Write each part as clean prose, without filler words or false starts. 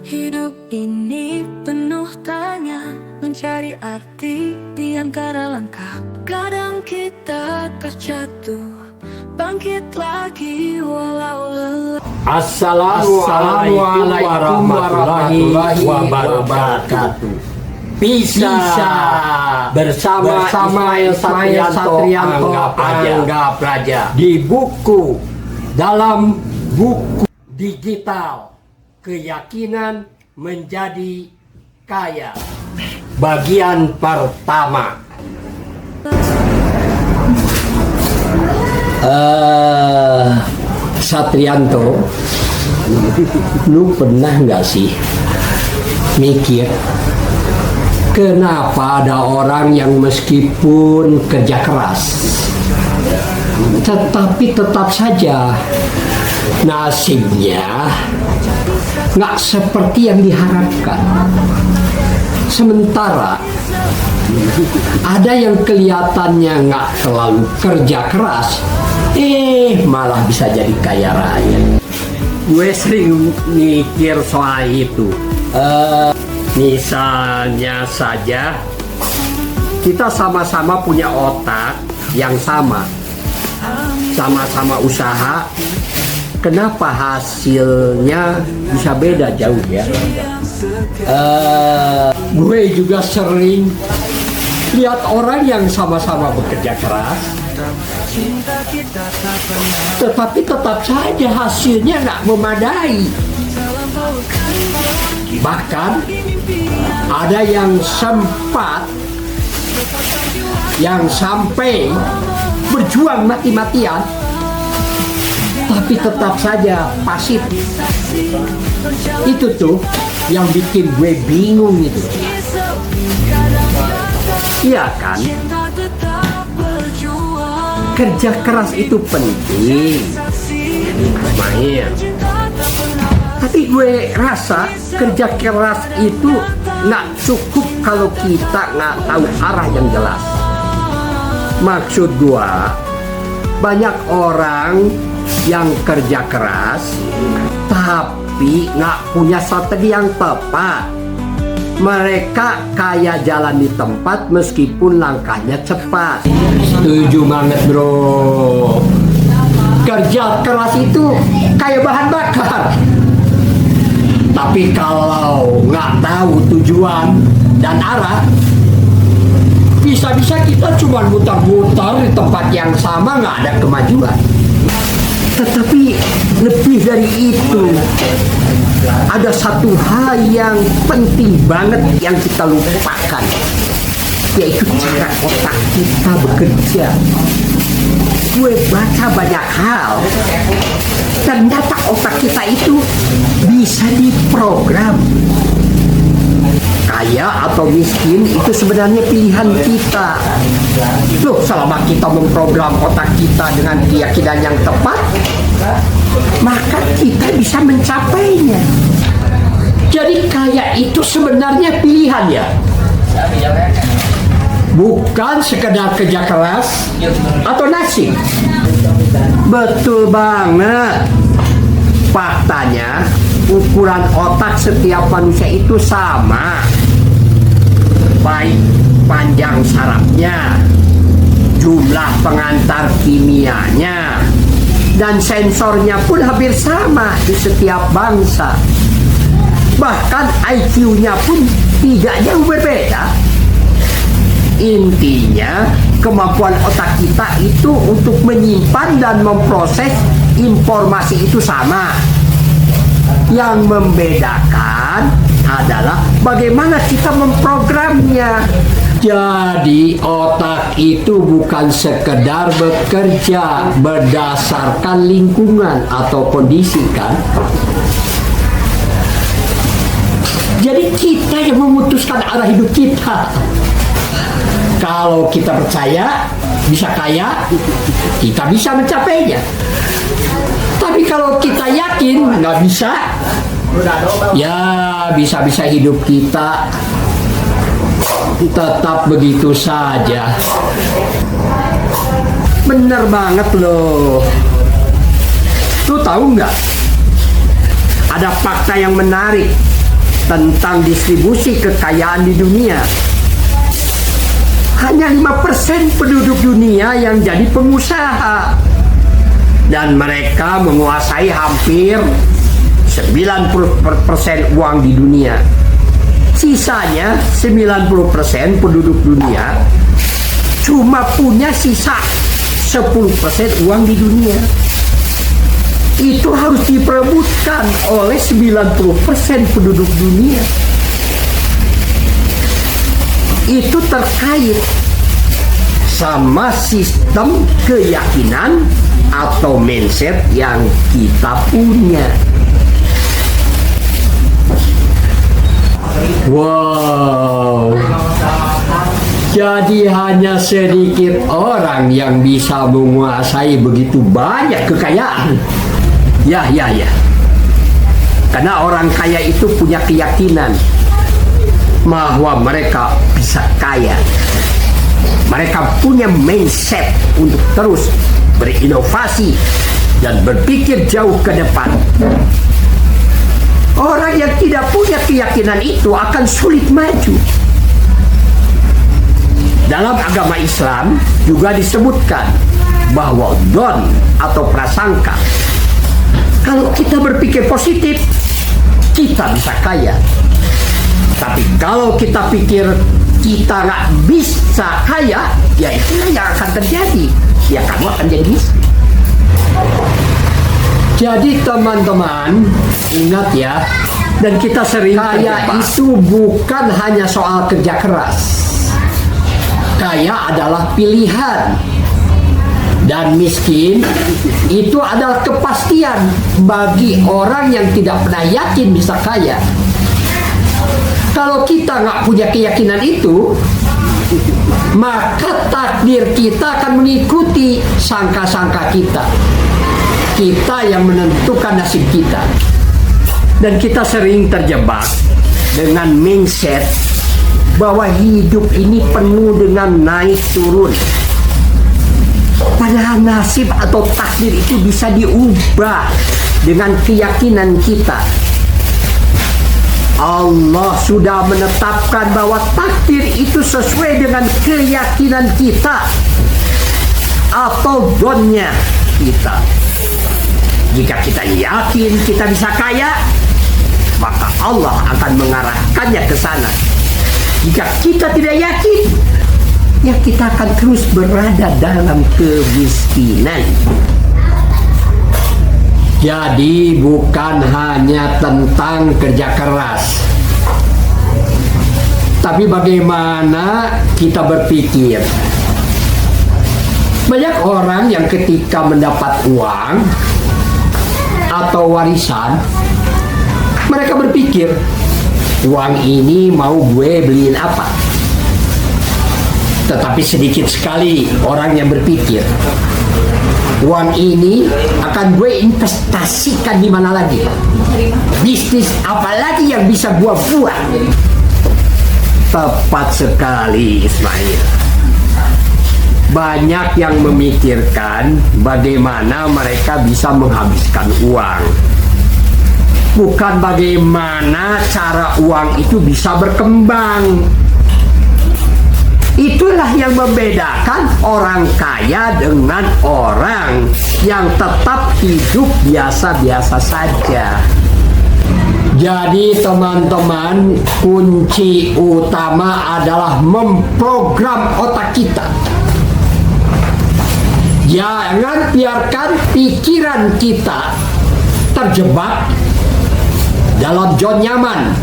Hidup ini penuh tanya, mencari arti di antara langkah. Kadang kita terjatuh, bangkit lagi walau lelah. Assalamualaikum warahmatullahi wabarakatuh. Bisa bersama Ismail Satrianto Anggap Raja di buku dalam buku digital Keyakinan Menjadi Kaya bagian pertama. Satrianto, lu pernah nggak sih mikir kenapa ada orang yang meskipun kerja keras tetapi tetap saja nasibnya nggak seperti yang diharapkan? Sementara ada yang kelihatannya nggak terlalu kerja keras, malah bisa jadi kaya raya. Gue sering mikir soal itu. Misalnya saja kita sama-sama punya otak yang sama-sama usaha, kenapa hasilnya bisa beda jauh ya? Gue juga sering lihat orang yang sama-sama bekerja keras, tetapi tetap saja hasilnya nggak memadai. Bahkan ada yang sampai berjuang mati-matian, tapi tetap saja pasif. Itu tuh yang bikin gue bingung itu. Iya kan? Kerja keras itu penting, Mahir. Tapi gue rasa kerja keras itu nggak cukup kalau kita nggak tahu arah yang jelas. Maksud gue, banyak orang yang kerja keras tapi nggak punya strategi yang tepat. Mereka kayak jalan di tempat meskipun langkahnya cepat. Setuju banget bro. Kerja keras itu kayak bahan bakar, tapi kalau nggak tahu tujuan dan arah, bisa-bisa kita cuma muter-muter di tempat yang sama, nggak ada kemajuan. Tetapi lebih dari itu, ada satu hal yang penting banget yang kita lupakan, yaitu cara otak kita bekerja. Gue baca banyak hal, ternyata otak kita itu bisa diprogram. Kaya atau miskin itu sebenarnya pilihan kita. Loh, selama kita memprogram otak kita dengan keyakinan yang tepat, maka kita bisa mencapainya. Jadi kaya itu sebenarnya pilihan ya, bukan sekedar kerja keras atau nasib. Betul banget. Faktanya ukuran otak setiap manusia itu sama, baik panjang sarafnya, jumlah pengantar kimianya, dan sensornya pun hampir sama di setiap bangsa. Bahkan IQ-nya pun tidak jauh berbeda. Intinya, kemampuan otak kita itu untuk menyimpan dan memproses informasi itu sama. Yang membedakan adalah bagaimana kita memprogramnya. Jadi otak itu bukan sekedar bekerja berdasarkan lingkungan atau kondisi kan. Jadi kita yang memutuskan arah hidup kita. Kalau kita percaya bisa kaya, kita bisa mencapainya. Tapi kalau kita yakin nggak bisa, ya bisa-bisa hidup kita tetap begitu saja. Bener banget loh. Lu tahu nggak? Ada fakta yang menarik tentang distribusi kekayaan di dunia. Hanya 5% penduduk dunia yang jadi pengusaha. Dan mereka menguasai hampir 90% uang di dunia. Sisanya 90% penduduk dunia cuma punya sisa 10% uang di dunia. Itu harus diperebutkan oleh 90% penduduk dunia. Itu terkait sama sistem keyakinan atau mindset yang kita punya. Wow. Jadi hanya sedikit orang yang bisa menguasai begitu banyak kekayaan. Ya. Karena orang kaya itu punya keyakinan bahwa mereka bisa kaya. Mereka punya mindset untuk terus berinovasi dan berpikir jauh ke depan. Orang yang tidak punya keyakinan itu akan sulit maju. Dalam agama Islam juga disebutkan bahwa don atau prasangka, kalau kita berpikir positif, kita bisa kaya. Tapi kalau kita pikir kita nggak bisa kaya, ya itulah yang akan terjadi. Ya kamu akan jadi miskin. Jadi teman-teman, ingat ya, dan kita sering kaya itu bukan hanya soal kerja keras. Kaya adalah pilihan. Dan miskin itu adalah kepastian bagi orang yang tidak pernah yakin bisa kaya. Kalau kita nggak punya keyakinan itu, maka takdir kita akan mengikuti sangka-sangka kita. Kita yang menentukan nasib kita. Dan kita sering terjebak dengan mindset bahwa hidup ini penuh dengan naik turun. Padahal nasib atau takdir itu bisa diubah dengan keyakinan kita. Allah sudah menetapkan bahwa takdir itu sesuai dengan keyakinan kita atau donnya kita. Jika kita yakin kita bisa kaya, maka Allah akan mengarahkannya ke sana. Jika kita tidak yakin, ya kita akan terus berada dalam kemiskinan. Jadi bukan hanya tentang kerja keras, tapi bagaimana kita berpikir. Banyak orang yang ketika mendapat uang atau warisan, mereka berpikir, uang ini mau gue beliin apa? Tetapi sedikit sekali orang yang berpikir, uang ini akan gue investasikan di mana lagi? Bisnis apa lagi yang bisa gue buat? Tepat sekali, Ismail. Banyak yang memikirkan bagaimana mereka bisa menghabiskan uang, bukan bagaimana cara uang itu bisa berkembang. Itulah yang membedakan orang kaya dengan orang yang tetap hidup biasa-biasa saja. Jadi teman-teman, kunci utama adalah memprogram otak kita. Jangan biarkan pikiran kita terjebak dalam zona nyaman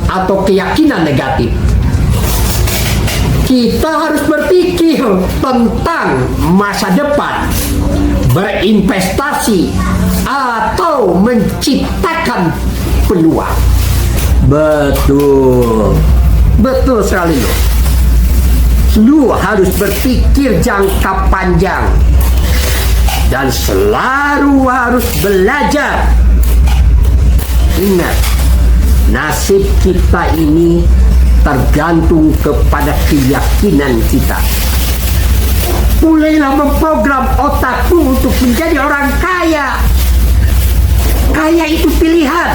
atau keyakinan negatif. Kita harus berpikir tentang masa depan, berinvestasi, atau menciptakan peluang. Betul sekali loh. Lu harus berpikir jangka panjang dan selalu harus belajar. Ingat, nasib kita ini tergantung kepada keyakinan kita. mulailah memprogram otakmu untuk menjadi orang kaya. Kaya itu pilihan.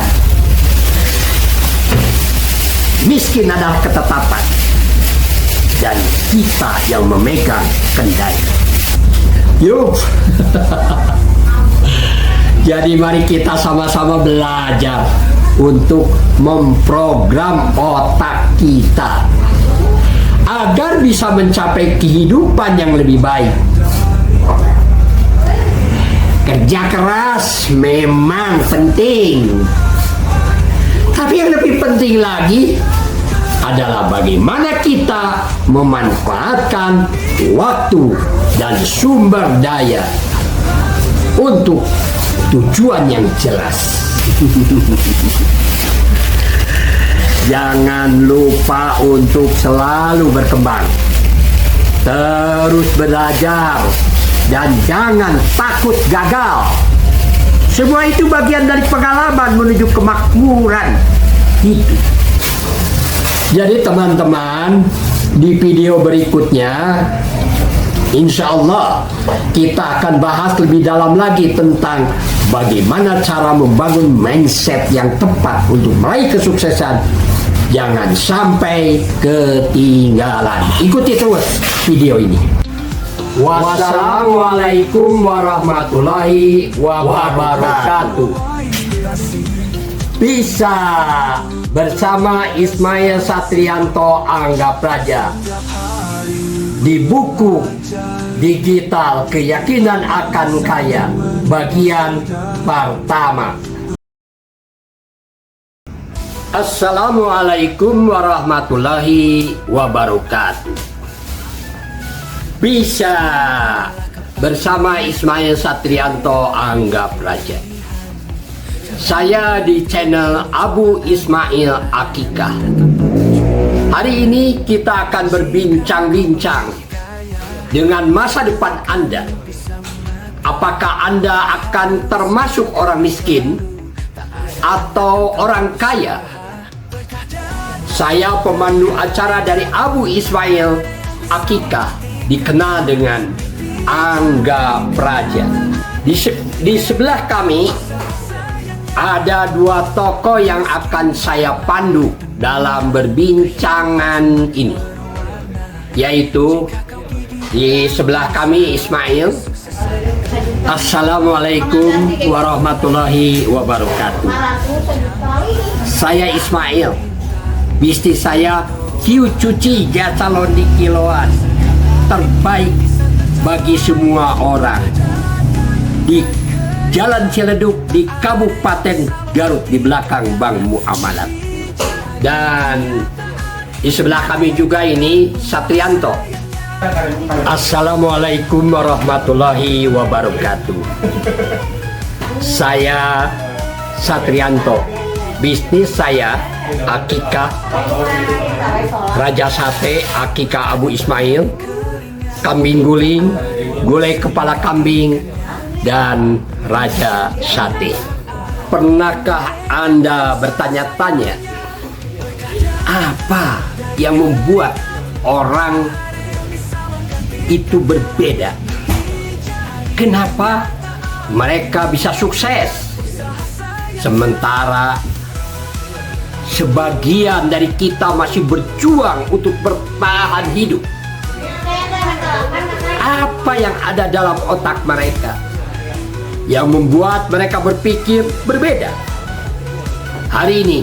Miskin adalah ketetapan. Dan kita yang memegang kendali. Yuk. Jadi mari kita sama-sama belajar untuk memprogram otak kita agar bisa mencapai kehidupan yang lebih baik. Kerja keras memang penting, tapi yang lebih penting lagi adalah bagaimana kita memanfaatkan waktu dan sumber daya untuk tujuan yang jelas. Jangan lupa untuk selalu berkembang, terus belajar, dan jangan takut gagal. Semua itu bagian dari pengalaman menuju kemakmuran hidup. Jadi teman-teman, di video berikutnya insya Allah kita akan bahas lebih dalam lagi tentang bagaimana cara membangun mindset yang tepat untuk meraih kesuksesan. Jangan sampai ketinggalan. Ikuti terus video ini. Wassalamualaikum warahmatullahi wabarakatuh. Bisa bersama Ismail Satrianto Angga Praja di buku digital Keyakinan Akan Kaya bagian pertama. Assalamualaikum warahmatullahi wabarakatuh. Bisa bersama Ismail Satrianto Angga Praja. Saya di channel Abu Ismail Akikah. Hari ini kita akan berbincang-bincang dengan masa depan Anda. Apakah Anda akan termasuk orang miskin atau orang kaya? Saya pemandu acara dari Abu Ismail Akikah, dikenal dengan Angga Praja. Di sebelah kami ada dua tokoh yang akan saya pandu dalam berbincangan ini, yaitu di sebelah kami Ismail. Assalamualaikum warahmatullahi wabarakatuh. Saya Ismail. Bisnis saya Q Cuci Jasa Londi Kiloan, terbaik bagi semua orang di Jalan Ciledug di Kabupaten Garut, di belakang Bank Muamalat. Dan di sebelah kami juga ini Satrianto. Assalamualaikum warahmatullahi wabarakatuh. Saya Satrianto. Bisnis saya Akikah, Raja Sate, Akikah Abu Ismail, kambing guling, gulai kepala kambing, dan Raja Sate. Pernahkah Anda bertanya-tanya apa yang membuat orang itu berbeda? Kenapa mereka bisa sukses sementara sebagian dari kita masih berjuang untuk bertahan hidup? Apa yang ada dalam otak mereka yang membuat mereka berpikir berbeda? Hari ini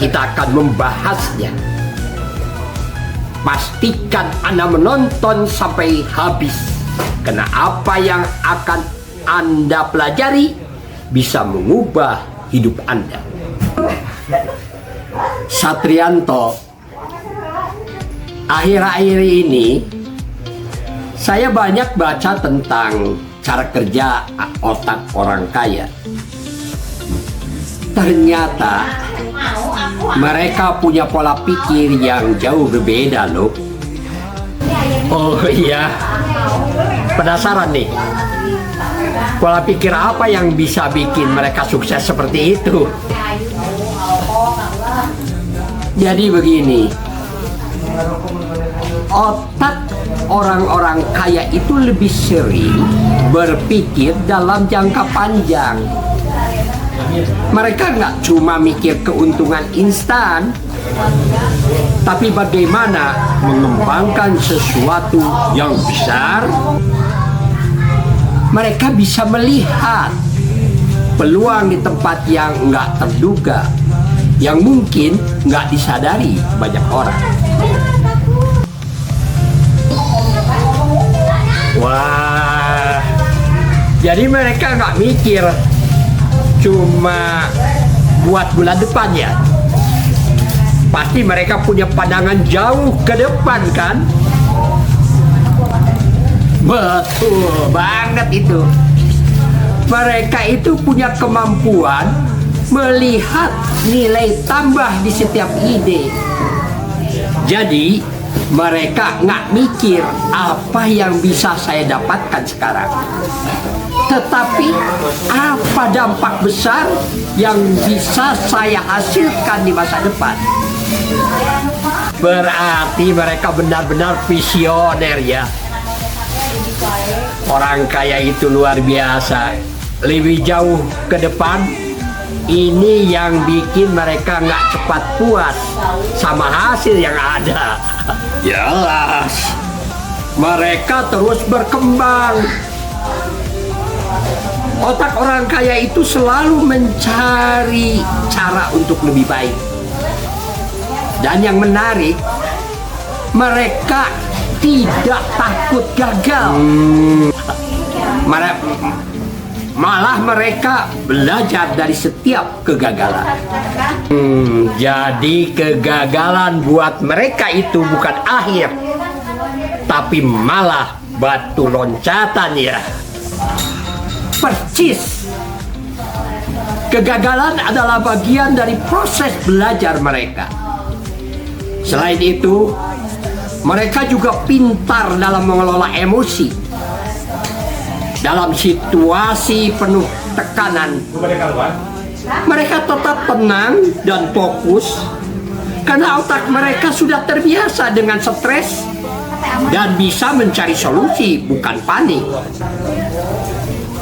kita akan membahasnya. Pastikan Anda menonton sampai habis, karena apa yang akan Anda pelajari bisa mengubah hidup Anda. Satrianto, akhir-akhir ini saya banyak baca tentang cara kerja otak orang kaya. Ternyata mereka punya pola pikir yang jauh berbeda loh. Oh iya, penasaran nih, pola pikir apa yang bisa bikin mereka sukses seperti itu? Jadi begini, otak orang-orang kaya itu lebih sering berpikir dalam jangka panjang. Mereka nggak cuma mikir keuntungan instan, tapi bagaimana mengembangkan sesuatu yang besar. Mereka bisa melihat peluang di tempat yang nggak terduga, yang mungkin nggak disadari banyak orang. Wah, jadi mereka nggak mikir cuma buat bulan depan ya. Pasti mereka punya pandangan jauh ke depan kan? Betul banget itu. Mereka itu punya kemampuan melihat nilai tambah di setiap ide. Jadi mereka nggak mikir apa yang bisa saya dapatkan sekarang, tetapi apa dampak besar yang bisa saya hasilkan di masa depan. Berarti mereka benar-benar visioner ya. Orang kaya itu luar biasa, lebih jauh ke depan. Ini yang bikin mereka nggak cepat puas sama hasil yang ada. Jelas, mereka terus berkembang. Otak orang kaya itu selalu mencari cara untuk lebih baik. Dan yang menarik, mereka tidak takut gagal. Malah mereka belajar dari setiap kegagalan. Jadi kegagalan buat mereka itu bukan akhir, tapi malah batu loncatan ya. Percis. Kegagalan adalah bagian dari proses belajar mereka. Selain itu, mereka juga pintar dalam mengelola emosi. Dalam situasi penuh tekanan, mereka tetap tenang dan fokus karena otak mereka sudah terbiasa dengan stres dan bisa mencari solusi, bukan panik.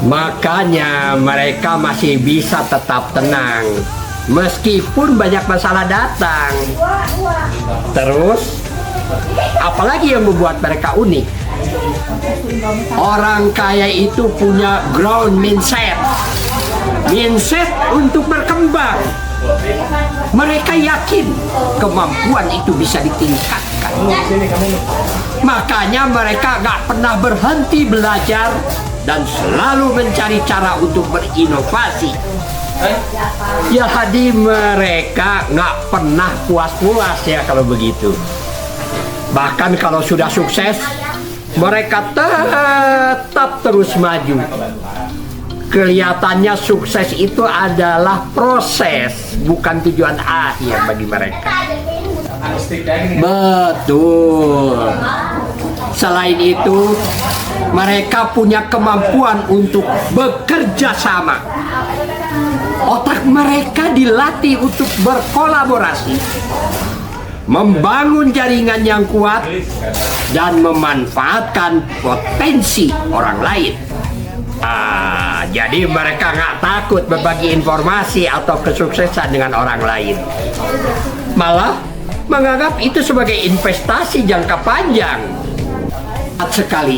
Makanya mereka masih bisa tetap tenang meskipun banyak masalah datang. Terus, apalagi yang membuat mereka unik? Orang kaya itu punya ground mindset untuk berkembang. Mereka yakin kemampuan itu bisa ditingkatkan. Makanya mereka nggak pernah berhenti belajar dan selalu mencari cara untuk berinovasi. Jadi mereka nggak pernah puas-puas ya kalau begitu. Bahkan kalau sudah sukses, mereka tetap terus maju. Kelihatannya sukses itu adalah proses, bukan tujuan akhir bagi mereka. Betul. Selain itu, mereka punya kemampuan untuk bekerja sama. Otak mereka dilatih untuk berkolaborasi, membangun jaringan yang kuat, dan memanfaatkan potensi orang lain. Jadi mereka nggak takut berbagi informasi atau kesuksesan dengan orang lain. Malah menganggap itu sebagai investasi jangka panjang. Sekali,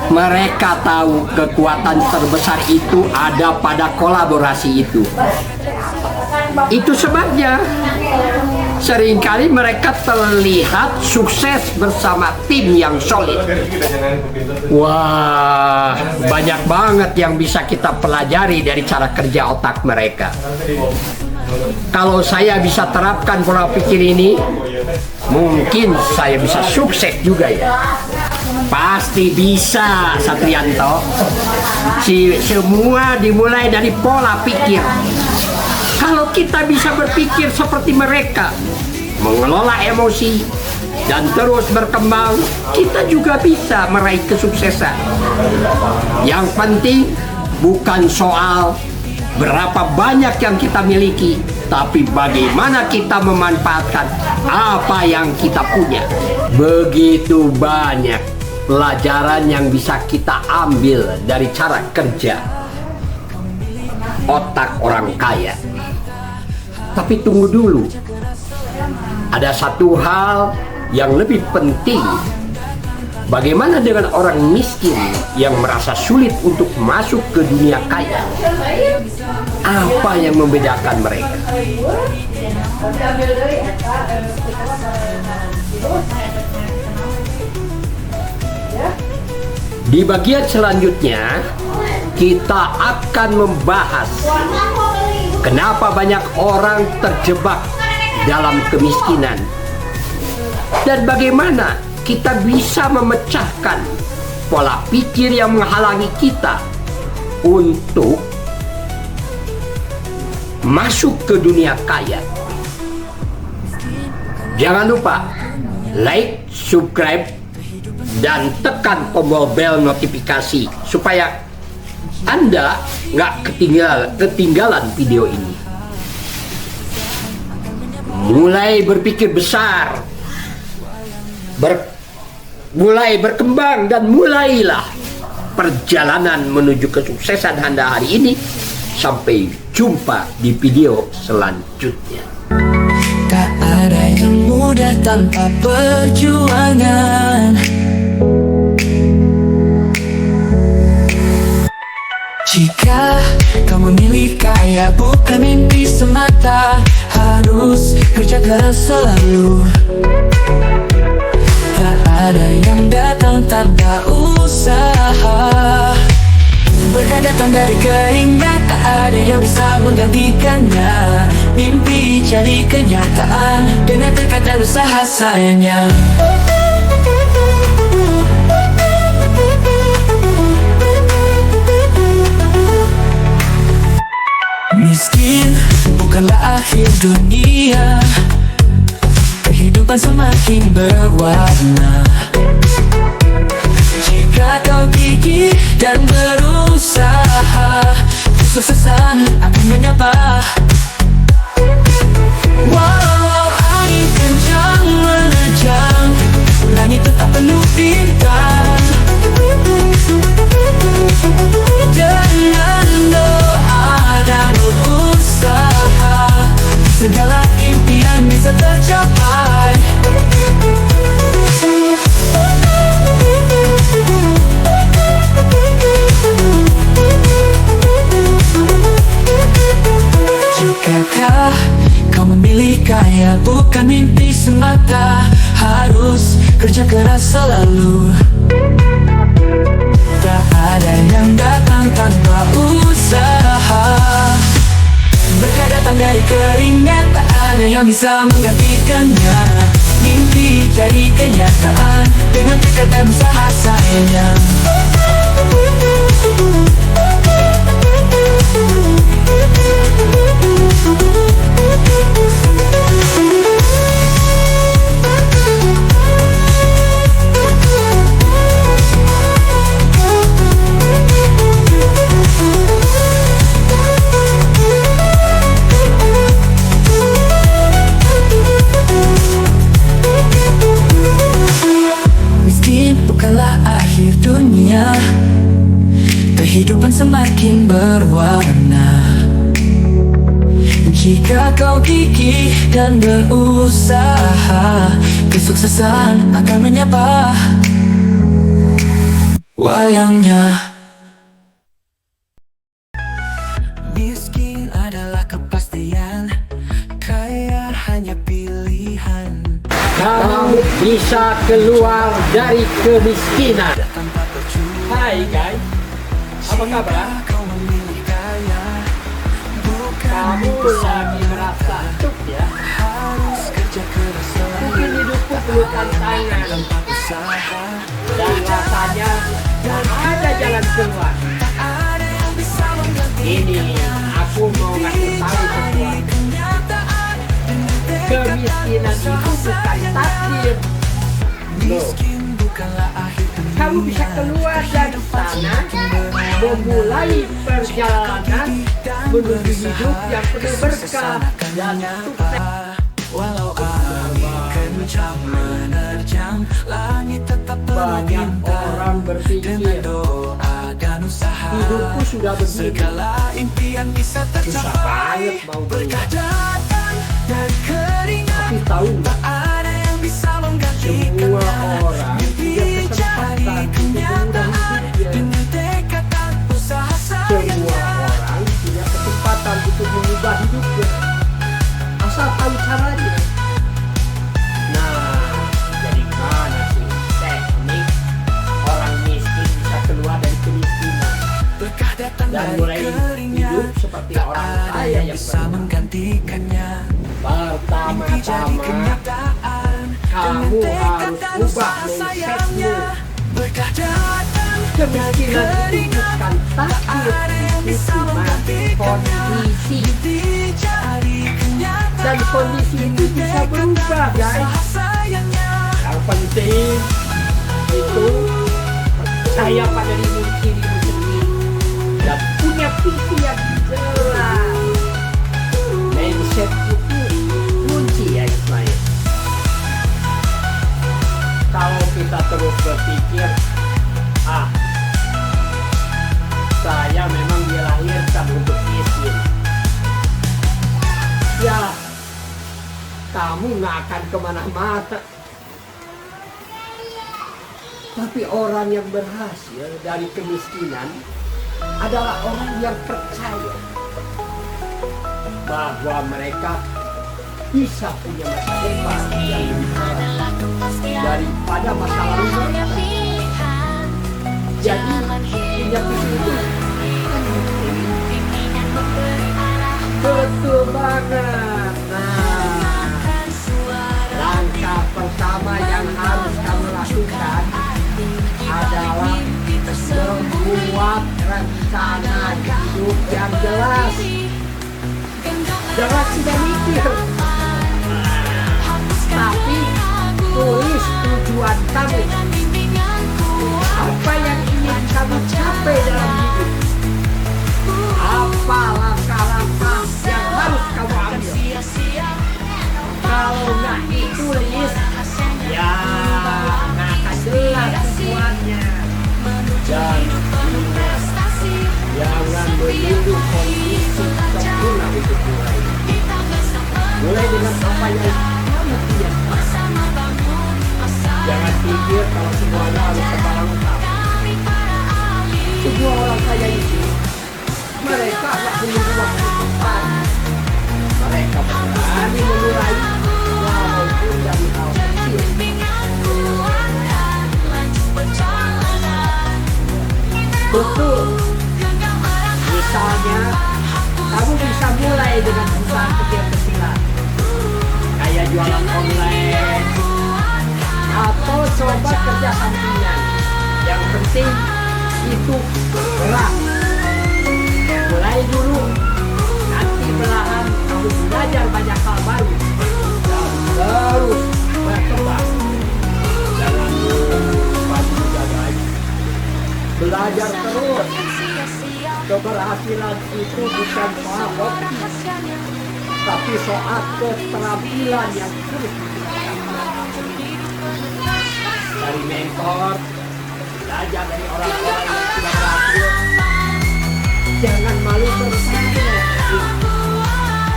mereka tahu kekuatan terbesar itu ada pada kolaborasi itu. Itu sebabnya seringkali mereka terlihat sukses bersama tim yang solid. Wah, banyak banget yang bisa kita pelajari dari cara kerja otak mereka. Kalau saya bisa terapkan pola pikir ini, mungkin saya bisa sukses juga ya. Pasti bisa, Satrianto. Semua dimulai dari pola pikir. Kalau kita bisa berpikir seperti mereka, mengelola emosi, dan terus berkembang, kita juga bisa meraih kesuksesan. Yang penting bukan soal berapa banyak yang kita miliki, tapi bagaimana kita memanfaatkan apa yang kita punya. Begitu banyak pelajaran yang bisa kita ambil dari cara kerja otak orang kaya. Tapi tunggu dulu, ada satu hal yang lebih penting. Bagaimana dengan orang miskin yang merasa sulit untuk masuk ke dunia kaya? Apa yang membedakan mereka? Di bagian selanjutnya, kita akan membahas kenapa banyak orang terjebak dalam kemiskinan dan bagaimana kita bisa memecahkan pola pikir yang menghalangi kita untuk masuk ke dunia kaya. Jangan lupa like, subscribe, dan tekan tombol bel notifikasi supaya Anda nggak ketinggalan video ini. Mulai berpikir besar, mulai berkembang, dan mulailah perjalanan menuju kesuksesan Anda hari ini. Sampai jumpa di video selanjutnya. Tak ada yang mudah tanpa perjuangan. Jika kau memilih kaya bukan mimpi semata, harus kerja keras selalu. Tak ada yang datang tanpa usaha. Berkah datang dari keringat, tak ada yang bisa menggantikannya. Mimpi jadi kenyataan dengan tekad dan usaha sayangnya. Miskin bukanlah akhir dunia, kehidupan semakin berwarna jika kau gigih dan berusaha. Kesuksesan akan menyapa. Walau angin kencang menerjang, langit tetap penuh bintang. Dengan doa dan usaha, segala impian bisa tercapai. Jikakah kau memilih kaya bukan mimpi semata, harus kerja keras selalu. Tak ada yang datang tanpa usaha. Berkah datang dari keringat, tak ada yang bisa menggantikannya. Mimpi jadi kenyataan dengan tekad dan usaha sayangnya. Kehidupan semakin berwarna jika kau gigih dan berusaha. Kesuksesan akan menyapa wayangnya. Miskin adalah kepastian, kaya hanya pilihan. Kamu bisa keluar dari kemiskinan. Hai guys, apa kabar? Kamu lagi merasa stuck ya? Mungkin hidupku penuh tantangan dan rasanya gak ada jalan keluar. Ini aku mau ngasih tahu sesuatu. Kemiskinan itu bukan takdir. Loh, kamu bisa keluar dari sana memulai perjalanan menuju hidup yang penuh berkah dan sukses. Walau angin kencang menerjang, langit tetap penuh Banyak bintang. orang berpikir Dengan doa dan usaha, hidupku sudah begini, segala impian bisa susah tercapai. banget mau Berkah berubah. datang dari keringat, Tapi tahu nggak, tak ada yang bisa semua menggantikannya. orang Mimpi punya jadi kesempatan untuk kenyataan mengubah hidupnya. dengan tekad dan usaha Semua sayangnya. orang punya kesempatan untuk mengubah hidupnya, asal tahu caranya. Nah, jadi mana sih teknik orang miskin bisa keluar dari kemiskinan Berkah datang dan dari mulai keringat, hidup seperti tak orang ada kaya yang yang bisa benar? menggantikannya. Mimpi jadi Pertama-tama kenyataan dengan kamu tekad harus dan ubah usaha mindsetmu. sayangnya. Berkah datang dari Kemiskinan itu keringat, bukan tak takdir, ada yang itu bisa cuma menggantikannya. kondisi. Mimpi jadi kenyataan Dan kondisi itu bisa berubah, guys. usaha sayangnya. Yang penting itu percaya pada dirimu sendiri dan punya visi yang jelas. Mindset itu kunci ya Ismail. Kalau kita terus berpikir, saya memang dilahirkan untuk miskin, ya kamu nggak akan kemana-mana. Tapi orang yang berhasil dari kemiskinan adalah orang yang percaya bahwa mereka bisa punya masa depan yang lebih cerah daripada masa lalu mereka. Jadi punya visi itu betul banget. Nah, langkah pertama yang harus kamu lakukan adalah membuat rencana hidup yang jelas. Jangan sudah mikir, tapi tulis tujuan kamu. Apa yang ingin kamu capai dalam hidup? Apa langkah-langkah yang harus kamu ambil? Kalau nggak ditulis, ya nggak akan jelas tujuannya. Dan ingat, jangan menunggu kondisi sempurna untuk mulai. Mulai dengan apa yang kamu punya. Jangan pikir kalau semuanya harus serba lengkap. Semua orang kaya itu, mereka nggak menunggu waktu tepat. Mereka berani memulai walaupun dari hal kecil. Betul. Misalnya, kamu bisa mulai dengan usaha kecil-kecilan, kayak jualan online atau coba kerja sampingan. Yang penting itu gerak. Mulai dulu, nanti perlahan kamu belajar banyak hal baru dan terus berkembang. Jangan lupa juga guys, belajar terus. Keberhasilan itu bukan soal hoki, tapi soal keterampilan yang terus ditingkatkan. Dari mentor, belajar dari orang-orang yang sudah berhasil. Jangan malu bersaing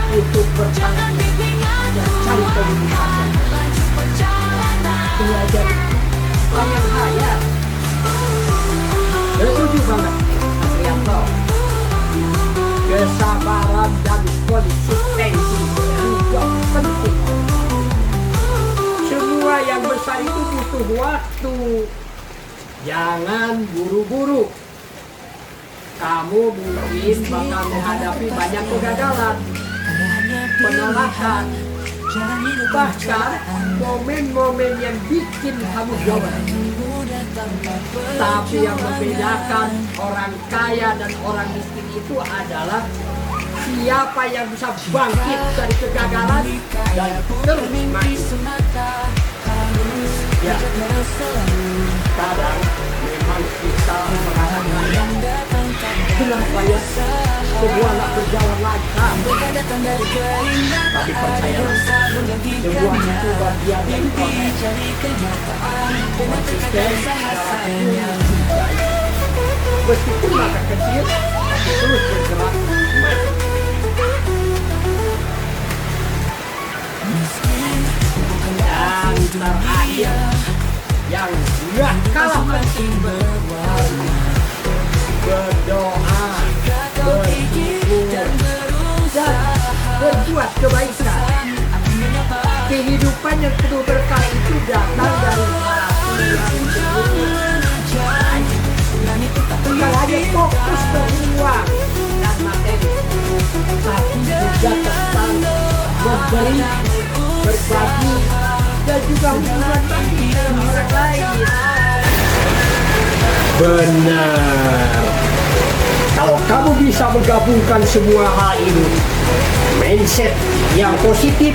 untuk bersaing dan cari komunikasi. Belajar orang yang kaya. Setuju banget, Adrianto. Kesabaran dan konsistensi juga penting. Semua yang besar itu butuh waktu. Jangan buru-buru. Kamu mungkin bakal menghadapi banyak kegagalan, penolakan, bahkan momen-momen yang bikin kamu down. Tapi yang membedakan orang kaya dan orang miskin itu adalah siapa yang bisa bangkit dari kegagalan dan terus maju. Ya, kadang memang kita merasa kaya, Kenapa ya? Semua nak berjalan lancar. Tapi percayalah, semua itu bagian dari proses. Konsisten dalam meskipun langkah kecil, terus bergerak maju. Dan terakhir, yang gak kalah penting, berdoa, bersyukur, dan berbuat kebaikan. Kehidupan yang penuh berkah itu datang dari hati yang baik. Bukan hanya fokus ke uang dan materi, tapi juga tentang memberi, berbagi, dan juga hubungan baik dengan orang lain. Benar. Kalau kamu bisa menggabungkan semua hal ini, mindset yang positif,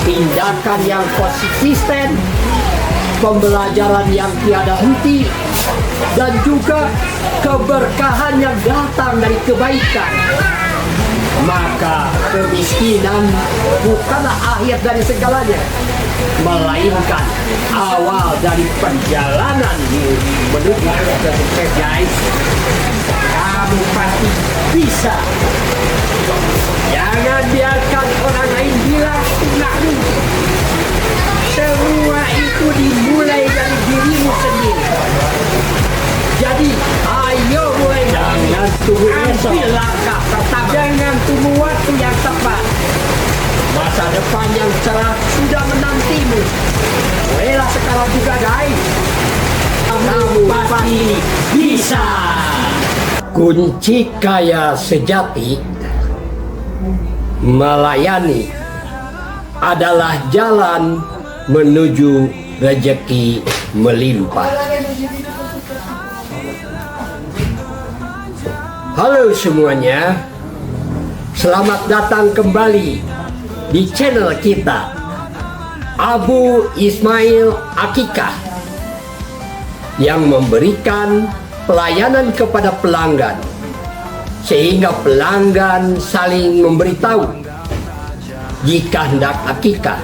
tindakan yang konsisten, pembelajaran yang tiada henti, dan juga keberkahan yang datang dari kebaikan, maka kemiskinan bukanlah akhir dari segalanya, melainkan awal dari perjalanan menuju sukses. Guys, kamu pasti bisa. Jangan biarkan orang lain bilang nggak mungkin. Semua itu dimulai dari dirimu sendiri. Jadi, ayo mulai. Jangan tunggu ambil langkah pertama. Jangan tunggu waktu yang tepat. Masa depan yang cerah sudah menantimu. Mulailah sekarang juga, guys. Kamu pasti bisa. Kunci kaya sejati melayani adalah jalan menuju rezeki melimpah. Halo semuanya, selamat datang kembali di channel kita Abu Ismail Akikah yang memberikan pelayanan kepada pelanggan sehingga pelanggan saling memberitahu jika hendak akikah.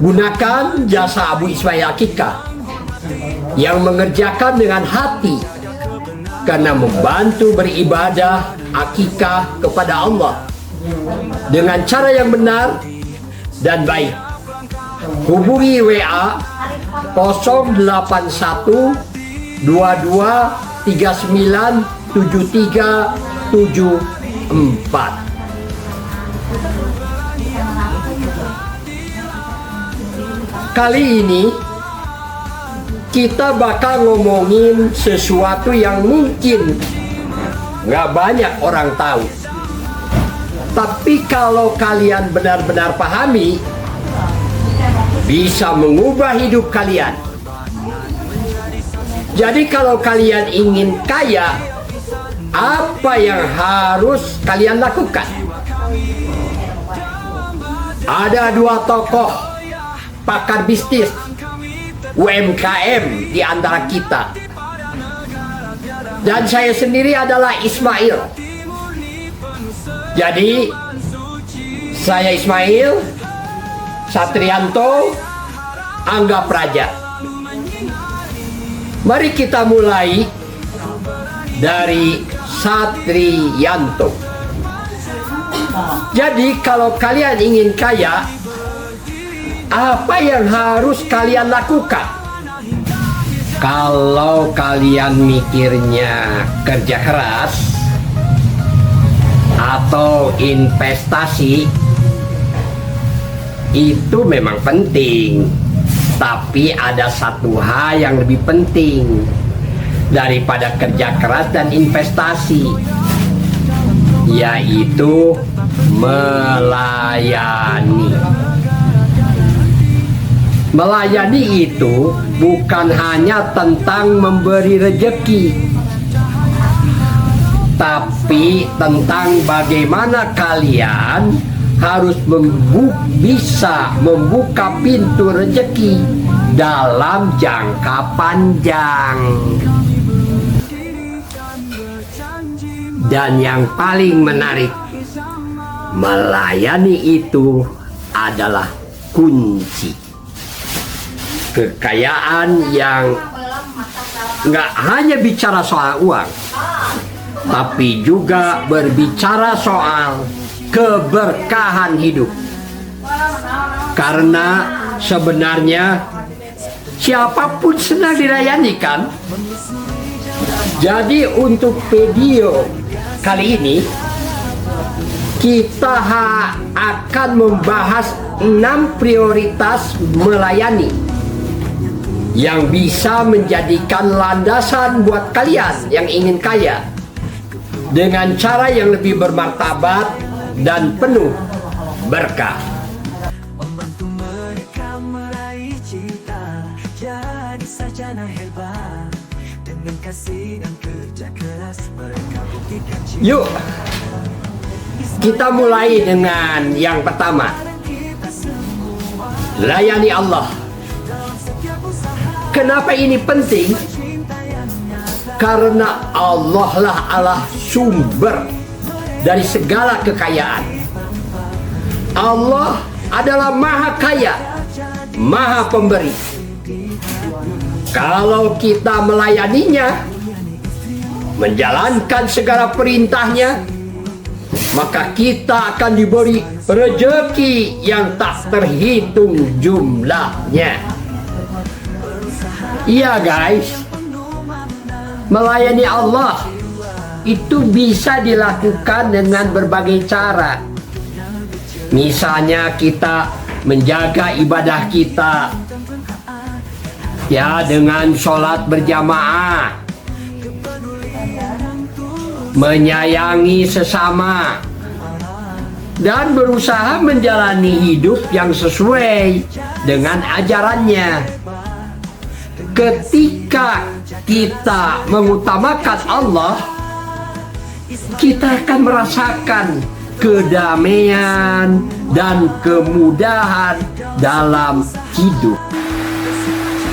Gunakan jasa Abu Ismail Akikah yang mengerjakan dengan hati karena membantu beribadah akikah kepada Allah dengan cara yang benar dan baik. Hubungi WA 081 22 39 73 74. Kali ini kita bakal ngomongin sesuatu yang mungkin nggak banyak orang tahu. Tapi kalau kalian benar-benar pahami, bisa mengubah hidup kalian. Jadi kalau kalian ingin kaya, apa yang harus kalian lakukan? Ada dua tokoh pakar bisnis UMKM di antara kita. Dan saya sendiri adalah Ismail. Jadi saya Ismail Satrianto Angga Praja. Mari kita mulai dari Satrianto. Jadi kalau kalian ingin kaya, apa yang harus kalian lakukan? Kalau kalian mikirnya kerja keras atau investasi, itu memang penting. Tapi ada satu hal yang lebih penting daripada kerja keras dan investasi, yaitu melayani. Melayani itu bukan hanya tentang memberi rezeki, tapi tentang bagaimana kalian harus bisa membuka pintu rezeki dalam jangka panjang. Dan yang paling menarik, melayani itu adalah kunci kekayaan yang nggak hanya bicara soal uang, tapi juga berbicara soal keberkahan hidup. Karena sebenarnya siapapun senang dilayani kan. Jadi untuk video kali ini kita akan membahas 6 prioritas melayani yang bisa menjadikan landasan buat kalian yang ingin kaya dengan cara yang lebih bermartabat dan penuh berkah. Membantu mereka meraih cita, jadi sarjana hebat. Dengan kasih dan kerja keras mereka buktikan cinta. Yuk, kita mulai dengan yang pertama. Layani Allah. Kenapa ini penting? Karena Allah lah sumber dari segala kekayaan. Allah adalah maha kaya, maha pemberi. Kalau kita melayaninya, menjalankan segala perintahnya, maka kita akan diberi rezeki yang tak terhitung jumlahnya. Iya guys, melayani Allah itu bisa dilakukan dengan berbagai cara. Misalnya kita menjaga ibadah kita, ya, dengan sholat berjamaah, menyayangi sesama, dan berusaha menjalani hidup yang sesuai dengan ajarannya. Ketika kita mengutamakan Allah, kita akan merasakan kedamaian dan kemudahan dalam hidup.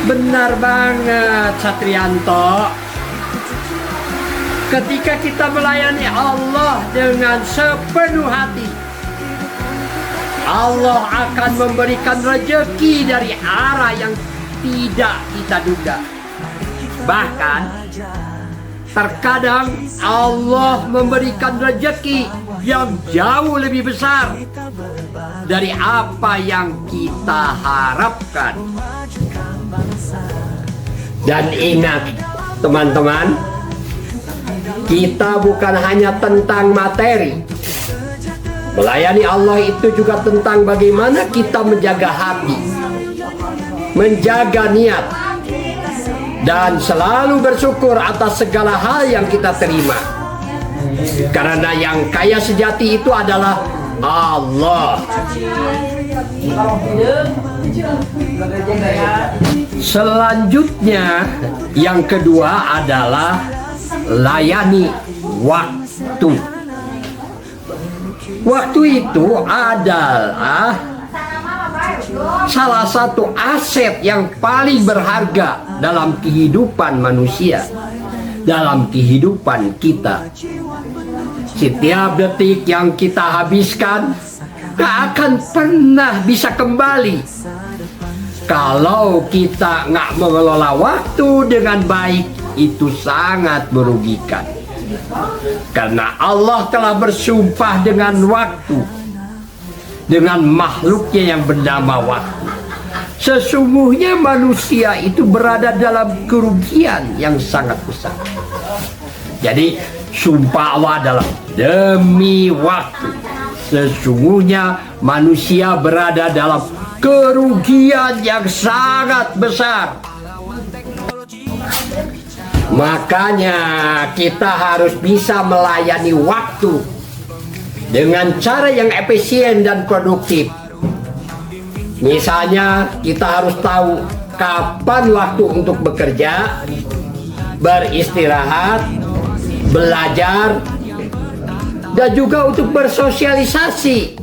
Benar banget, Satrianto. Ketika kita melayani Allah dengan sepenuh hati, Allah akan memberikan rezeki dari arah yang tidak kita duga. Bahkan terkadang Allah memberikan rezeki yang jauh lebih besar dari apa yang kita harapkan. Dan ingat teman-teman, kita bukan hanya tentang materi. Melayani Allah itu juga tentang bagaimana kita menjaga hati, menjaga niat, dan selalu bersyukur atas segala hal yang kita terima. Karena yang kaya sejati itu adalah Allah. Selanjutnya, yang kedua adalah layani waktu. Waktu itu adalah salah satu aset yang paling berharga dalam kehidupan manusia, dalam kehidupan kita. Setiap detik yang kita habiskan gak akan pernah bisa kembali kalau kita nggak mengelola waktu dengan baik. Itu sangat merugikan, karena Allah telah bersumpah dengan waktu, dengan makhluknya yang bernama waktu. Sesungguhnya manusia itu berada dalam kerugian yang sangat besar. Jadi sumpah Allah adalah demi waktu. Sesungguhnya manusia berada dalam kerugian yang sangat besar. Makanya kita harus bisa melayani waktu dengan cara yang efisien dan produktif. Misalnya kita harus tahu kapan waktu untuk bekerja, beristirahat, belajar, dan juga untuk bersosialisasi.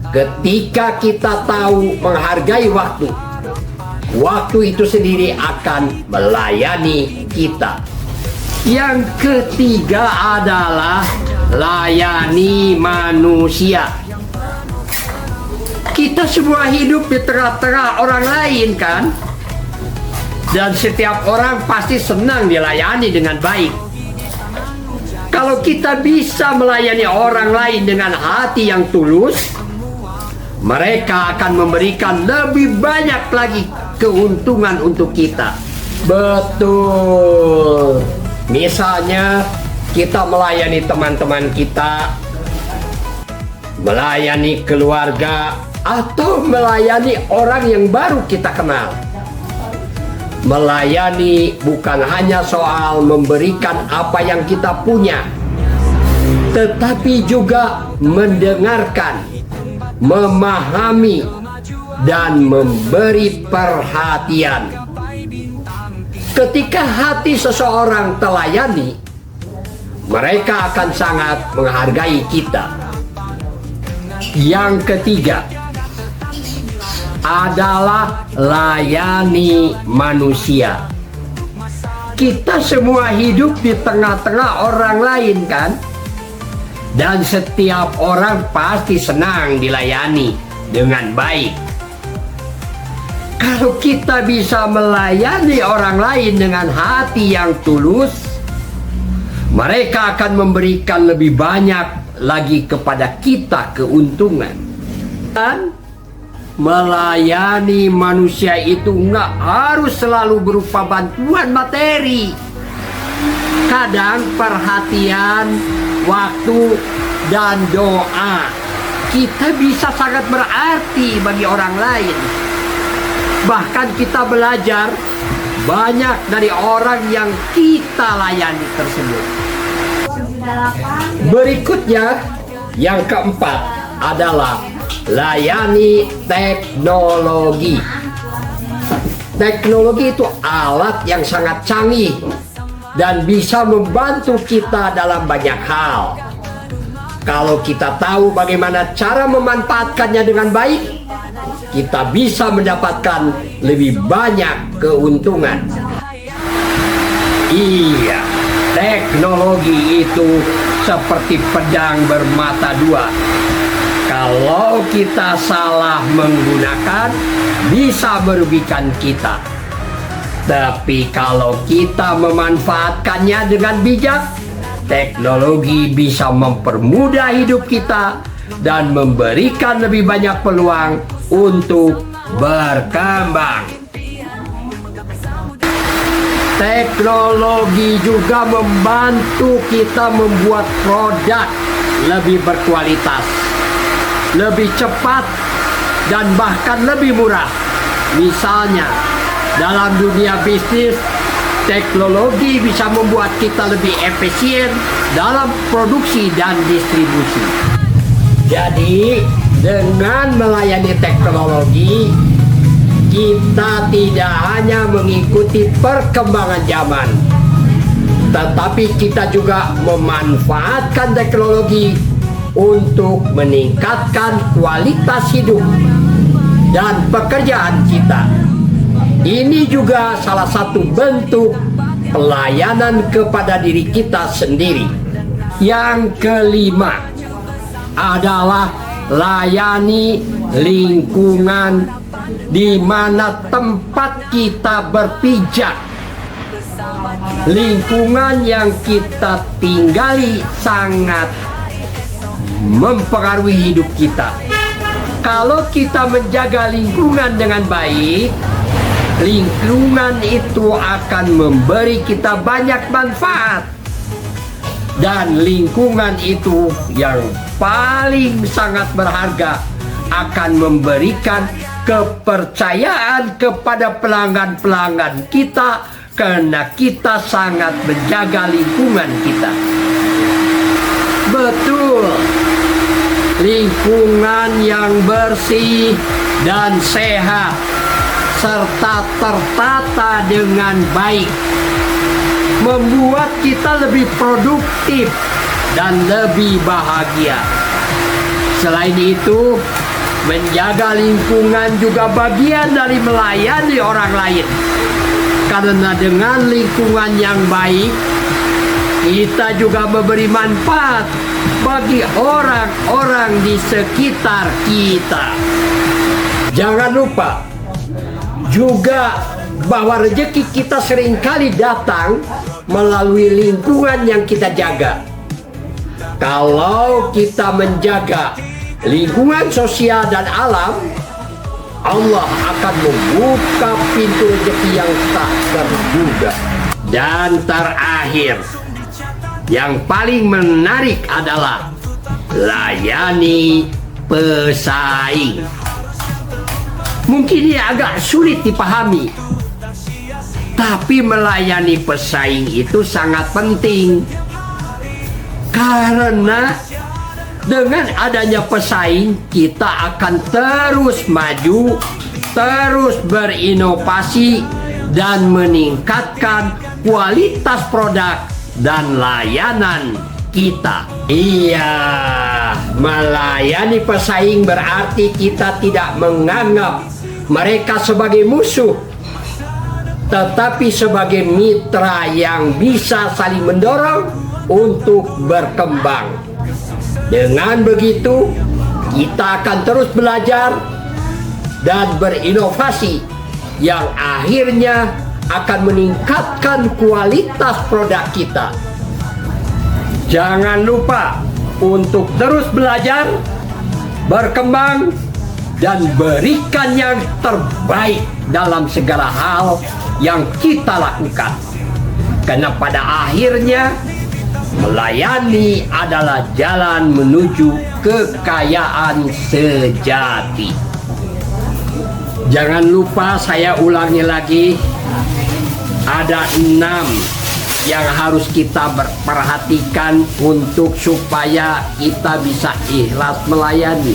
Ketika kita tahu menghargai waktu, waktu itu sendiri akan melayani kita. Yang ketiga adalah layani manusia. Kita semua hidup di tengah-tengah orang lain kan? Dan setiap orang pasti senang dilayani dengan baik. Kalau kita bisa melayani orang lain dengan hati yang tulus, mereka akan memberikan lebih banyak lagi keuntungan untuk kita. Betul. Misalnya kita melayani teman-teman kita, melayani keluarga, atau melayani orang yang baru kita kenal. Melayani bukan hanya soal memberikan apa yang kita punya, tetapi juga mendengarkan, memahami, dan memberi perhatian. Ketika hati seseorang terlayani, mereka akan sangat menghargai kita. Yang ketiga adalah layani manusia. Kita semua hidup di tengah-tengah orang lain kan? Dan setiap orang pasti senang dilayani dengan baik. Kalau kita bisa melayani orang lain dengan hati yang tulus, mereka akan memberikan lebih banyak lagi kepada kita keuntungan. Dan melayani manusia itu nggak harus selalu berupa bantuan materi. Kadang perhatian, waktu, dan doa kita bisa sangat berarti bagi orang lain. Bahkan kita belajar banyak dari orang yang kita layani tersebut. Berikutnya, yang keempat adalah layani teknologi. Teknologi itu alat yang sangat canggih dan bisa membantu kita dalam banyak hal. Kalau kita tahu bagaimana cara memanfaatkannya dengan baik, kita bisa mendapatkan lebih banyak keuntungan. Iya, teknologi itu seperti pedang bermata dua. Kalau kita salah menggunakan, bisa merugikan kita. Tapi kalau kita memanfaatkannya dengan bijak, teknologi bisa mempermudah hidup kita dan memberikan lebih banyak peluang untuk berkembang. Teknologi juga membantu kita membuat produk lebih berkualitas, lebih cepat, dan bahkan lebih murah. Misalnya, dalam dunia bisnis, teknologi bisa membuat kita lebih efisien dalam produksi dan distribusi. Jadi, dengan melayani teknologi, kita tidak hanya mengikuti perkembangan zaman, tetapi kita juga memanfaatkan teknologi untuk meningkatkan kualitas hidup dan pekerjaan kita. Ini juga salah satu bentuk pelayanan kepada diri kita sendiri. Yang kelima adalah layani lingkungan di mana tempat kita berpijak. Lingkungan yang kita tinggali sangat mempengaruhi hidup kita. Kalau kita menjaga lingkungan dengan baik, lingkungan itu akan memberi kita banyak manfaat. Dan lingkungan itu yang paling sangat berharga akan memberikan kepercayaan kepada pelanggan-pelanggan kita karena kita sangat menjaga lingkungan kita. Betul. Lingkungan yang bersih dan sehat serta tertata dengan baik membuat kita lebih produktif dan lebih bahagia. Selain itu, menjaga lingkungan juga bagian dari melayani orang lain. Karena dengan lingkungan yang baik, kita juga memberi manfaat bagi orang-orang di sekitar kita. Jangan lupa juga bahwa rezeki kita seringkali datang melalui lingkungan yang kita jaga. Kalau kita menjaga lingkungan sosial dan alam, Allah akan membuka pintu rezeki yang tak terduga. Dan terakhir, yang paling menarik adalah layani pesaing. Mungkin ini agak sulit dipahami, tapi melayani pesaing itu sangat penting. Karena dengan adanya pesaing, kita akan terus maju, terus berinovasi, dan meningkatkan kualitas produk dan layanan kita. Iya, melayani pesaing berarti kita tidak menganggap mereka sebagai musuh, tetapi sebagai mitra yang bisa saling mendorong untuk berkembang. Dengan begitu, kita akan terus belajar dan berinovasi yang akhirnya akan meningkatkan kualitas produk kita. Jangan lupa untuk terus belajar, berkembang, dan berikan yang terbaik dalam segala hal yang kita lakukan. Karena pada akhirnya melayani adalah jalan menuju kekayaan sejati. Jangan lupa, saya ulangi lagi, ada 6 yang harus kita perhatikan untuk supaya kita bisa ikhlas melayani.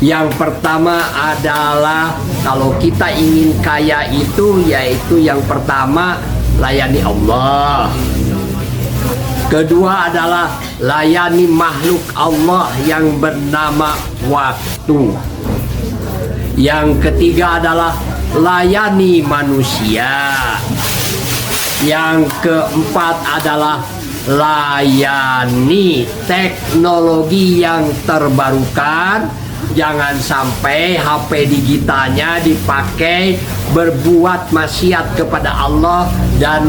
Yang pertama adalah kalau kita ingin kaya itu, yaitu yang pertama layani Allah. Kedua adalah layani makhluk Allah yang bernama waktu. Yang ketiga adalah layani manusia. Yang keempat adalah layani teknologi yang terbarukan. Jangan sampai HP digitalnya dipakai berbuat maksiat kepada Allah dan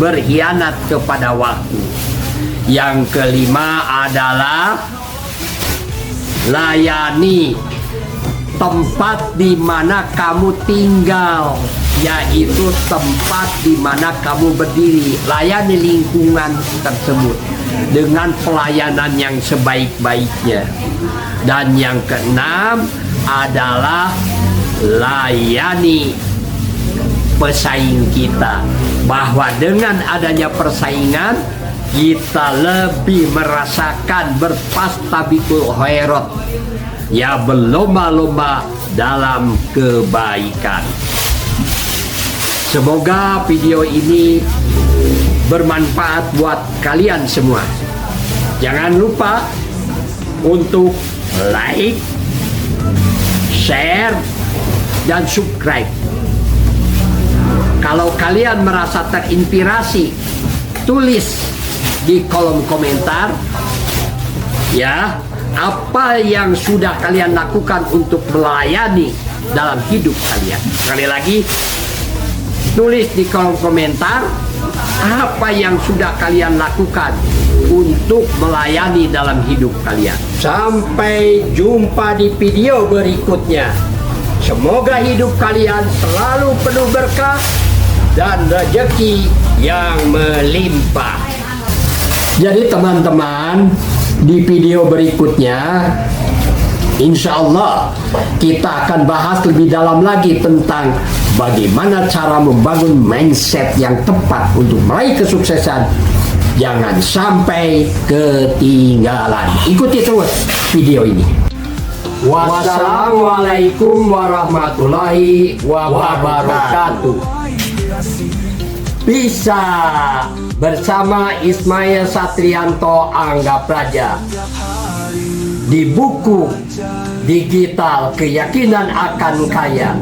berkhianat kepada waktu. Yang kelima adalah layani tempat di mana kamu tinggal, yaitu tempat di mana kamu berdiri. Layani lingkungan tersebut dengan pelayanan yang sebaik-baiknya. Dan yang keenam adalah layani pesaing kita, bahwa dengan adanya persaingan kita lebih merasakan berfastabiqul khairat, ya berlomba-lomba dalam kebaikan. Semoga video ini bermanfaat buat kalian semua. Jangan lupa untuk like, share, dan subscribe. Kalau kalian merasa terinspirasi, tulis di kolom komentar ya, apa yang sudah kalian lakukan untuk melayani dalam hidup kalian. Sekali lagi, tulis di kolom komentar apa yang sudah kalian lakukan untuk melayani dalam hidup kalian. Sampai jumpa di video berikutnya. Semoga hidup kalian selalu penuh berkah dan rezeki yang melimpah. Jadi teman-teman, di video berikutnya insya Allah kita akan bahas lebih dalam lagi tentang bagaimana cara membangun mindset yang tepat untuk meraih kesuksesan. Jangan sampai ketinggalan. Ikuti terus video ini. Wassalamualaikum warahmatullahi wabarakatuh. Bisa bersama Ismail Satrianto Angga Praja di buku digital Keyakinan Akan Kaya.